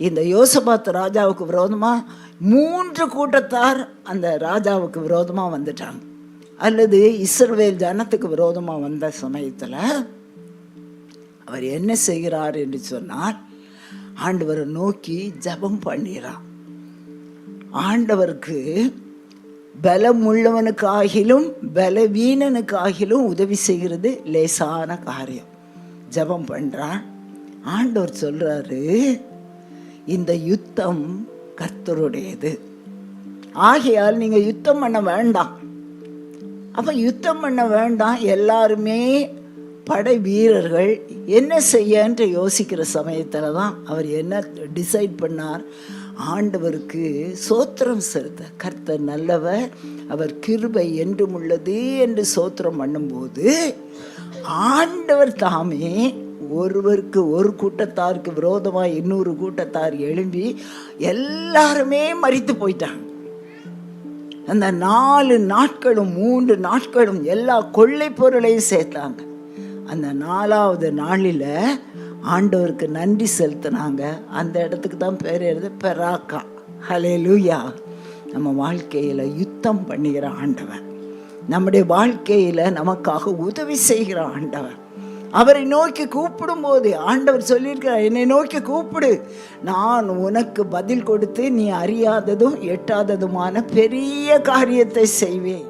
இந்த யோசபாத் ராஜாவுக்கு விரோதமாக 3 கூட்டத்தார் அந்த ராஜாவுக்கு விரோதமாக வந்துட்டாங்க. அல்லது இஸ்ரவேல் ஜனத்துக்கு விரோதமாக வந்த சமயத்தில் அவர் என்ன செய்கிறார் என்று சொன்னால், ஆண்டவரை நோக்கி ஜெபம் பண்ணிறார். ஆண்டவருக்கு பலமுள்ளவனுக்காகிலும் பலவீனனுக்காகிலும் உதவி செய்கிறது லேசான காரியம். ஜெபம் பண்ணுறான். ஆண்டவர் சொல்கிறாரு, இந்த யுத்தம் கர்த்தருடையது, ஆகையால் நீங்கள் யுத்தம் பண்ண வேண்டாம். அப்போ யுத்தம் பண்ண வேண்டாம். எல்லாருமே படை வீரர்கள் என்ன செய்யன்ற யோசிக்கிற சமயத்தில் தான் அவர் என்ன டிசைட் பண்ணார், ஆண்டவருக்கு சோத்திரம் செலுத்த. கர்த்தர் நல்லவர், அவர் கிருபை என்றும் உள்ளது என்று சோத்திரம் பண்ணும்போது ஆண்டவர் தாமே ஒருவருக்கு ஒரு கூட்டத்தாருக்கு விரோதமாக இன்னொரு கூட்டத்தார் எழும்பி எல்லாருமே மரித்து போயிட்டாங்க. அந்த 4 நாட்களும் 3 நாட்களும் எல்லா கொள்ளை பொருளையும் சேர்த்தாங்க. அந்த 4வது நாளில் ஆண்டவருக்கு நன்றி செலுத்தினாங்க. அந்த இடத்துக்கு தான் பேர் எழுது பெராக்கா. ஹல்லேலூயா. நம்ம வாழ்க்கையில் யுத்தம் பண்ணுகிற ஆண்டவர், நம்முடைய வாழ்க்கையில் நமக்காக உதவி செய்கிற ஆண்டவர். அவரை நோக்கி கூப்பிடும்போது ஆண்டவர் சொல்லியிருக்கிறார், என்னை நோக்கி கூப்பிடு, நான் உனக்கு பதில் கொடுத்து நீ அறியாததும் எட்டாததுமான பெரிய காரியத்தை செய்வேன்.